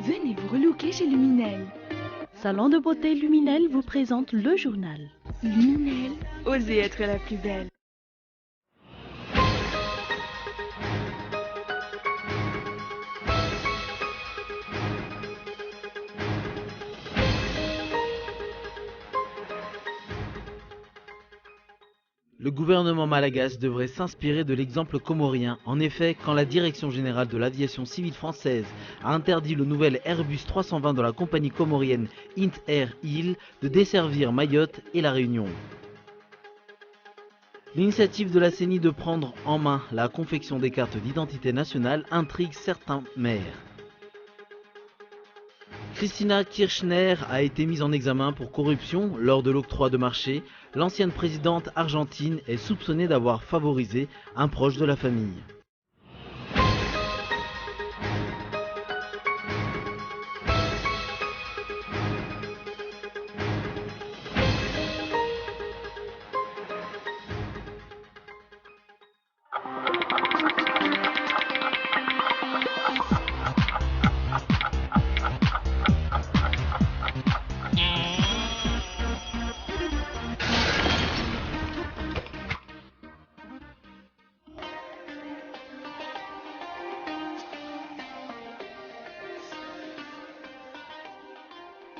Venez vous relooker chez Luminel. Salon de beauté Luminel vous présente le journal. Luminel, osez être la plus belle. Le gouvernement malagasy devrait s'inspirer de l'exemple comorien. En effet, quand la Direction générale de l'aviation civile française a interdit le nouvel Airbus 320 de la compagnie comorienne Int Air Il de desservir Mayotte et La Réunion. L'initiative de la CENI de prendre en main la confection des cartes d'identité nationale intrigue certains maires. Christina Kirchner a été mise en examen pour corruption lors de l'octroi de marché. L'ancienne présidente argentine est soupçonnée d'avoir favorisé un proche de la famille.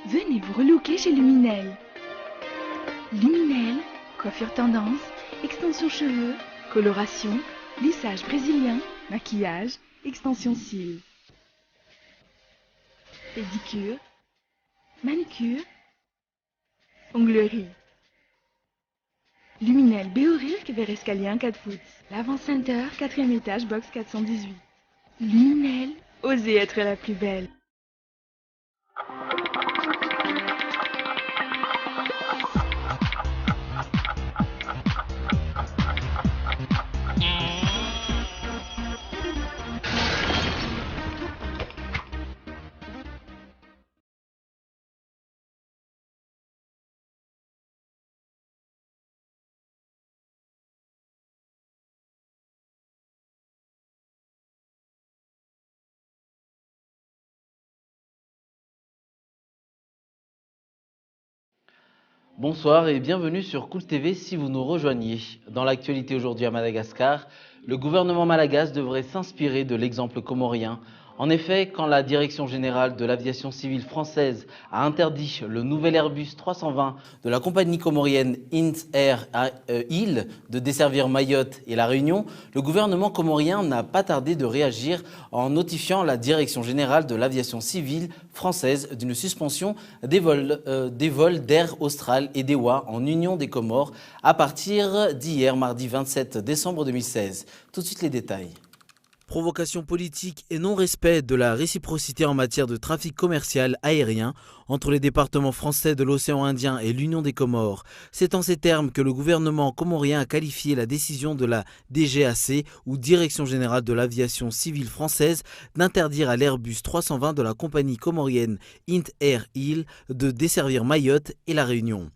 Venez vous relooker chez Luminel. Luminel, coiffure tendance, extension cheveux, coloration, lissage brésilien, maquillage, extension cils. Pédicure, manucure, onglerie. Luminel Béoric vers escalier 4 foot. L'Avant Center, 4e étage, box 418. Luminel, osez être la plus belle. Bonsoir et bienvenue sur Cool TV si vous nous rejoignez. Dans l'actualité aujourd'hui à Madagascar, le gouvernement malagasy devrait s'inspirer de l'exemple comorien. En effet, quand la Direction générale de l'aviation civile française a interdit le nouvel Airbus 320 de la compagnie comorienne Int Air Il de desservir Mayotte et La Réunion, le gouvernement comorien n'a pas tardé de réagir en notifiant la Direction générale de l'aviation civile française d'une suspension des vols d'Air Austral et d'EWA en Union des Comores à partir d'hier, mardi 27 décembre 2016. Tout de suite les détails. Provocation politique et non-respect de la réciprocité en matière de trafic commercial aérien entre les départements français de l'océan Indien et l'Union des Comores. C'est en ces termes que le gouvernement comorien a qualifié la décision de la DGAC, ou Direction générale de l'aviation civile française, d'interdire à l'Airbus 320 de la compagnie comorienne Int Air Il de desservir Mayotte et La Réunion.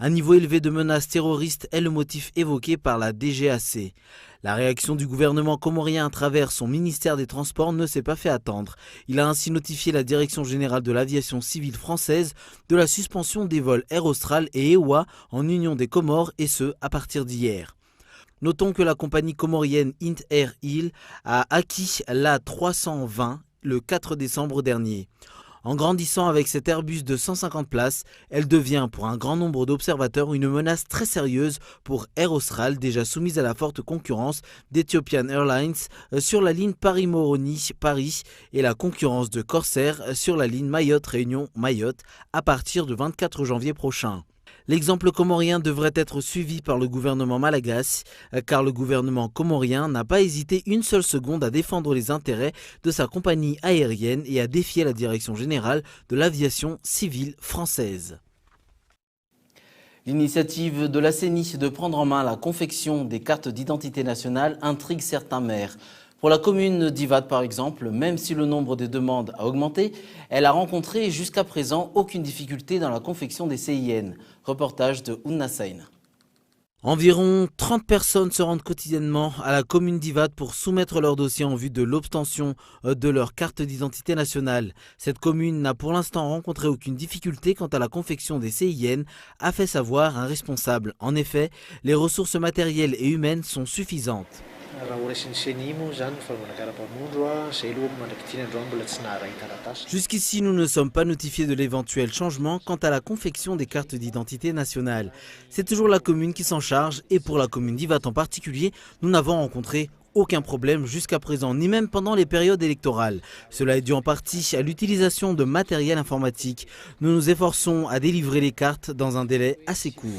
Un niveau élevé de menaces terroristes est le motif évoqué par la DGAC. La réaction du gouvernement comorien à travers son ministère des Transports ne s'est pas fait attendre. Il a ainsi notifié la Direction générale de l'aviation civile française de la suspension des vols Air Austral et EWA en Union des Comores, et ce, à partir d'hier. Notons que la compagnie comorienne Int Air Il a acquis la 320 le 4 décembre dernier. En grandissant avec cet Airbus de 150 places, elle devient pour un grand nombre d'observateurs une menace très sérieuse pour Air Austral, déjà soumise à la forte concurrence d'Ethiopian Airlines sur la ligne Paris-Moroni-Paris et la concurrence de Corsair sur la ligne Mayotte-Réunion-Mayotte à partir du 24 janvier prochain. L'exemple comorien devrait être suivi par le gouvernement malagasy, car le gouvernement comorien n'a pas hésité une seule seconde à défendre les intérêts de sa compagnie aérienne et à défier la Direction générale de l'aviation civile française. L'initiative de la CENI de prendre en main la confection des cartes d'identité nationale intrigue certains maires. Pour la commune d'Ivat par exemple, même si le nombre des demandes a augmenté, elle a rencontré jusqu'à présent aucune difficulté dans la confection des CIN. Reportage de Ounna Sain. Environ 30 personnes se rendent quotidiennement à la commune d'Ivat pour soumettre leur dossier en vue de l'obtention de leur carte d'identité nationale. Cette commune n'a pour l'instant rencontré aucune difficulté quant à la confection des CIN, a fait savoir un responsable. En effet, les ressources matérielles et humaines sont suffisantes. Jusqu'ici, nous ne sommes pas notifiés de l'éventuel changement quant à la confection des cartes d'identité nationale. C'est toujours la commune qui s'en charge et pour la commune d'Ivat en particulier, nous n'avons rencontré aucun problème jusqu'à présent, ni même pendant les périodes électorales. Cela est dû en partie à l'utilisation de matériel informatique. Nous nous efforçons à délivrer les cartes dans un délai assez court.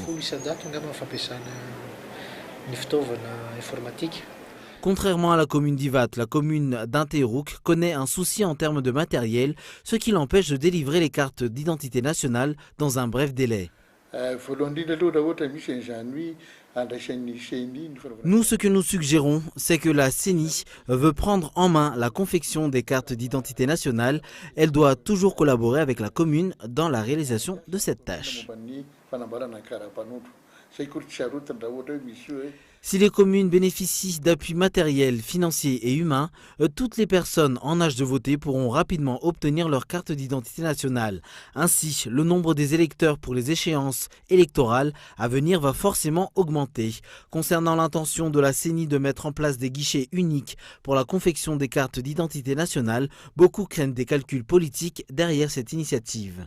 Contrairement à la commune d'Ivat, la commune d'Interouk connaît un souci en termes de matériel, ce qui l'empêche de délivrer les cartes d'identité nationale dans un bref délai. Nous, ce que nous suggérons, c'est que la CENI veut prendre en main la confection des cartes d'identité nationale. Elle doit toujours collaborer avec la commune dans la réalisation de cette tâche. Si les communes bénéficient d'appuis matériels, financiers et humains, toutes les personnes en âge de voter pourront rapidement obtenir leur carte d'identité nationale. Ainsi, le nombre des électeurs pour les échéances électorales à venir va forcément augmenter. Concernant l'intention de la CENI de mettre en place des guichets uniques pour la confection des cartes d'identité nationale, beaucoup craignent des calculs politiques derrière cette initiative.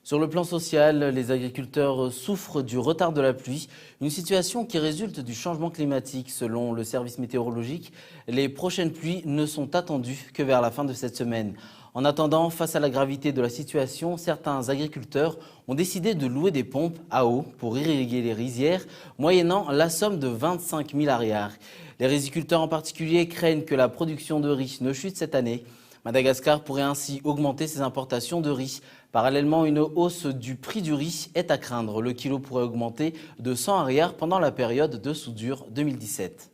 Sur le plan social, les agriculteurs souffrent du retard de la pluie, une situation qui résulte du changement climatique. Selon le service météorologique, les prochaines pluies ne sont attendues que vers la fin de cette semaine. En attendant, face à la gravité de la situation, certains agriculteurs ont décidé de louer des pompes à eau pour irriguer les rizières, moyennant la somme de 25 000 ariars. Les riziculteurs en particulier craignent que la production de riz ne chute cette année. Madagascar pourrait ainsi augmenter ses importations de riz. Parallèlement, une hausse du prix du riz est à craindre. Le kilo pourrait augmenter de 100 ariars pendant la période de soudure 2017.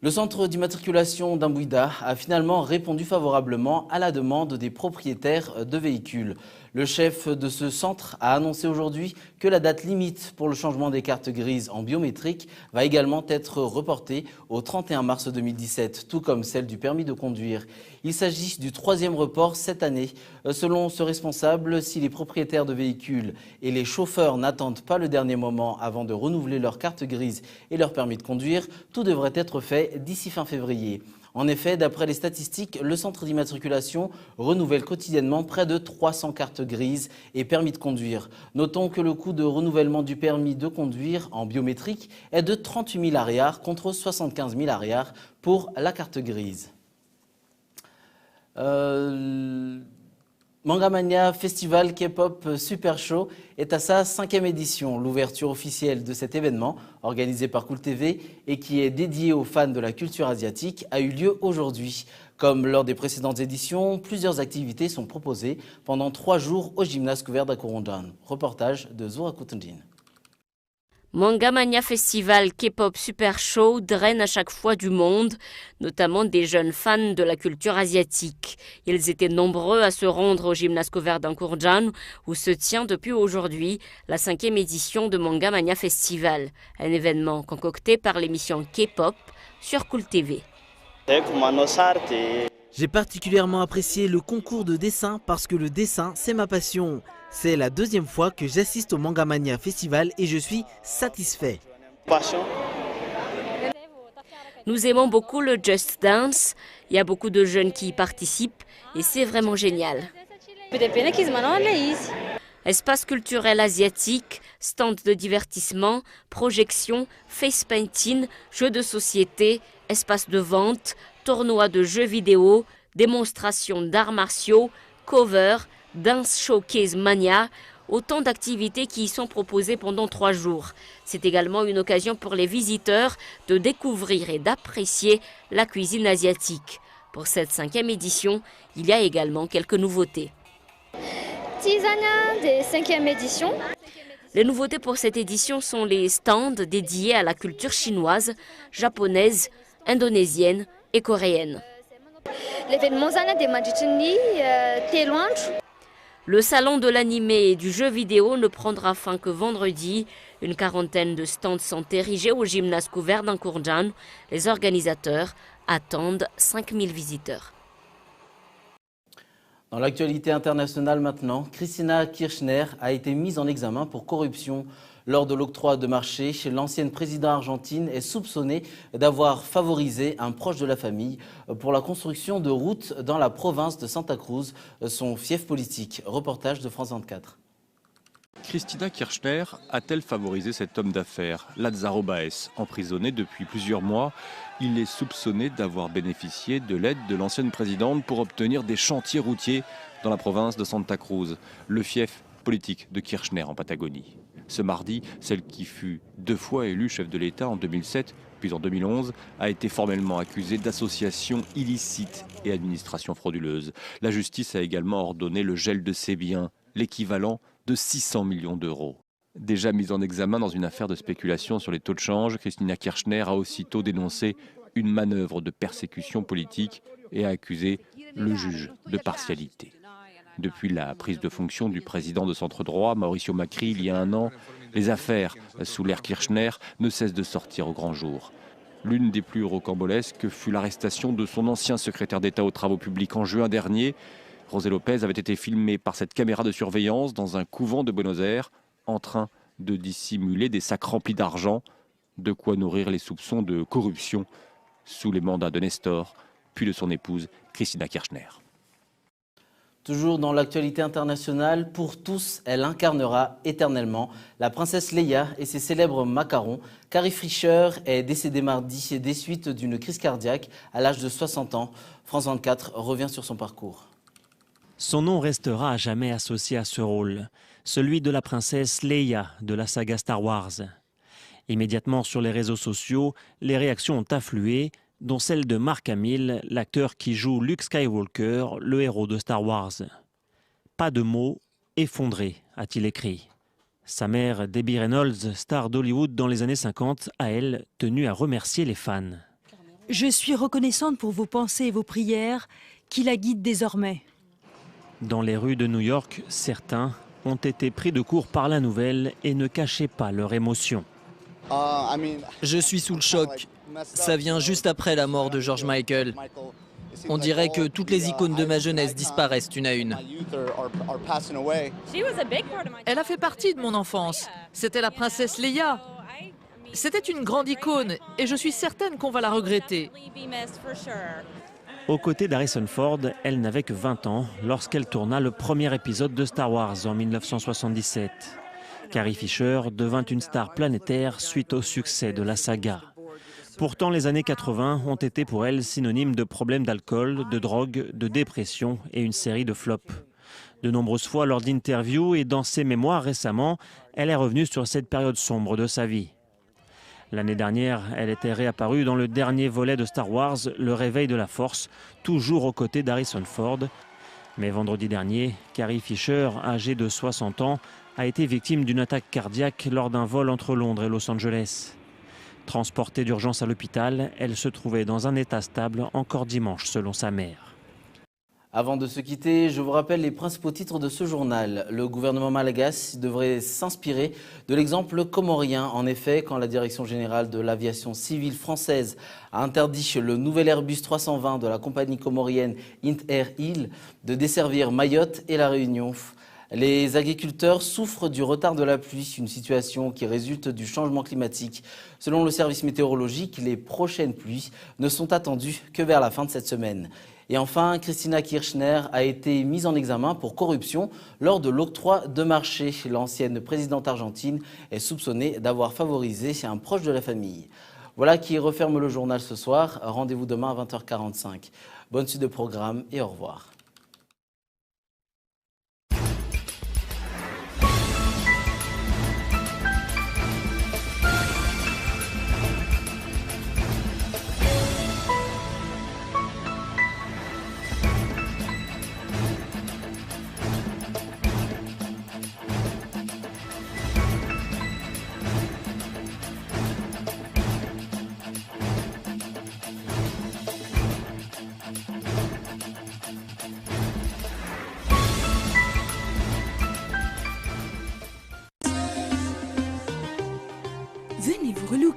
Le centre d'immatriculation d'Ambouida a finalement répondu favorablement à la demande des propriétaires de véhicules. Le chef de ce centre a annoncé aujourd'hui que la date limite pour le changement des cartes grises en biométrique va également être reportée au 31 mars 2017, tout comme celle du permis de conduire. Il s'agit du 3e report cette année. Selon ce responsable, si les propriétaires de véhicules et les chauffeurs n'attendent pas le dernier moment avant de renouveler leur carte grise et leur permis de conduire, tout devrait être fait d'ici fin février. En effet, d'après les statistiques, le centre d'immatriculation renouvelle quotidiennement près de 300 cartes grises et permis de conduire. Notons que le coût de renouvellement du permis de conduire en biométrique est de 38 000 ariars contre 75 000 ariars pour la carte grise. Mangamania Festival K-pop Super Show est à sa 5e édition. L'ouverture officielle de cet événement, organisé par Cool TV et qui est dédié aux fans de la culture asiatique, a eu lieu aujourd'hui. Comme lors des précédentes éditions, plusieurs activités sont proposées pendant 3 jours au gymnase couvert d'Akorondan. Reportage de Zora Kutundin. Mangamania Festival K-pop Super Show draine à chaque fois du monde, notamment des jeunes fans de la culture asiatique. Ils étaient nombreux à se rendre au gymnase couvert d'Ankourjan, où se tient depuis aujourd'hui la 5e édition de Mangamania Festival, un événement concocté par l'émission K-pop sur Cool TV. J'ai particulièrement apprécié le concours de dessin parce que le dessin, c'est ma passion. C'est la 2e fois que j'assiste au Mangamania Festival et je suis satisfait. Nous aimons beaucoup le Just Dance. Il y a beaucoup de jeunes qui y participent et c'est vraiment génial. Espace culturel asiatique, stand de divertissement, projections, face painting, jeux de société, espace de vente, tournoi de jeux vidéo, démonstration d'arts martiaux, cover, Dance Showcase Mania, autant d'activités qui y sont proposées pendant 3 jours. C'est également une occasion pour les visiteurs de découvrir et d'apprécier la cuisine asiatique. Pour cette 5e édition, il y a également quelques nouveautés. 10 ans de 5e édition. Les nouveautés pour cette édition sont les stands dédiés à la culture chinoise, japonaise, indonésienne et coréenne. L'événement de Majituni, Taiwan. Le salon de l'animé et du jeu vidéo ne prendra fin que vendredi. Une quarantaine de stands sont érigés au gymnase couvert d'Ankourjan. Les organisateurs attendent 5000 visiteurs. Dans l'actualité internationale maintenant, Cristina Kirchner a été mise en examen pour corruption. Lors de l'octroi de marché, l'ancienne présidente argentine est soupçonnée d'avoir favorisé un proche de la famille pour la construction de routes dans la province de Santa Cruz, son fief politique. Reportage de France 24. Cristina Kirchner a-t-elle favorisé cet homme d'affaires, Lázaro Báez, emprisonné depuis plusieurs mois? Il est soupçonné d'avoir bénéficié de l'aide de l'ancienne présidente pour obtenir des chantiers routiers dans la province de Santa Cruz, le fief politique de Kirchner en Patagonie. Ce mardi, celle qui fut 2 fois élue chef de l'État en 2007 puis en 2011 a été formellement accusée d'association illicite et administration frauduleuse. La justice a également ordonné le gel de ses biens, l'équivalent de 600 millions d'euros. Déjà mise en examen dans une affaire de spéculation sur les taux de change, Cristina Kirchner a aussitôt dénoncé une manœuvre de persécution politique et a accusé le juge de partialité. Depuis la prise de fonction du président de centre-droit, Mauricio Macri, il y a 1 an, les affaires sous l'ère Kirchner ne cessent de sortir au grand jour. L'une des plus rocambolesques fut l'arrestation de son ancien secrétaire d'État aux travaux publics en juin dernier. José López avait été filmé par cette caméra de surveillance dans un couvent de Buenos Aires en train de dissimuler des sacs remplis d'argent, de quoi nourrir les soupçons de corruption sous les mandats de Nestor, puis de son épouse Cristina Kirchner. Toujours dans l'actualité internationale, pour tous, elle incarnera éternellement la princesse Leia et ses célèbres macarons. Carrie Fisher est décédée mardi des suites d'une crise cardiaque à l'âge de 60 ans. France 24 revient sur son parcours. Son nom restera à jamais associé à ce rôle, celui de la princesse Leia de la saga Star Wars. Immédiatement sur les réseaux sociaux, les réactions ont afflué, dont celle de Mark Hamill, l'acteur qui joue Luke Skywalker, le héros de Star Wars. Pas de mots, effondré, a-t-il écrit. Sa mère, Debbie Reynolds, star d'Hollywood dans les années 50, a elle tenu à remercier les fans. Je suis reconnaissante pour vos pensées et vos prières qui la guident désormais. Dans les rues de New York, certains ont été pris de court par la nouvelle et ne cachaient pas leur émotion. Je suis sous le choc. Ça vient juste après la mort de George Michael. On dirait que toutes les icônes de ma jeunesse disparaissent une à une. Elle a fait partie de mon enfance. C'était la princesse Leia. C'était une grande icône et je suis certaine qu'on va la regretter. Aux côtés d'Harrison Ford, elle n'avait que 20 ans lorsqu'elle tourna le premier épisode de Star Wars en 1977. Carrie Fisher devint une star planétaire suite au succès de la saga. Pourtant, les années 80 ont été pour elle synonymes de problèmes d'alcool, de drogue, de dépression et une série de flops. De nombreuses fois lors d'interviews et dans ses mémoires récemment, elle est revenue sur cette période sombre de sa vie. L'année dernière, elle était réapparue dans le dernier volet de Star Wars, Le Réveil de la Force, toujours aux côtés d'Harrison Ford. Mais vendredi dernier, Carrie Fisher, âgée de 60 ans, a été victime d'une attaque cardiaque lors d'un vol entre Londres et Los Angeles. Transportée d'urgence à l'hôpital, elle se trouvait dans un état stable encore dimanche selon sa mère. Avant de se quitter, je vous rappelle les principaux titres de ce journal. Le gouvernement malagasy devrait s'inspirer de l'exemple comorien. En effet, quand la Direction générale de l'aviation civile française a interdit le nouvel Airbus 320 de la compagnie comorienne Int Air Hill de desservir Mayotte et La Réunion. Les agriculteurs souffrent du retard de la pluie, une situation qui résulte du changement climatique. Selon le service météorologique, les prochaines pluies ne sont attendues que vers la fin de cette semaine. Et enfin, Cristina Kirchner a été mise en examen pour corruption lors de l'octroi de marché. L'ancienne présidente argentine est soupçonnée d'avoir favorisé un proche de la famille. Voilà qui referme le journal ce soir. Rendez-vous demain à 20h45. Bonne suite de programme et au revoir.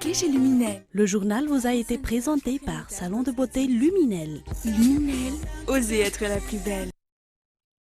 bouquet chez Luminel. Le journal vous a été présenté par Salon de beauté Luminel. Luminel, osez être la plus belle.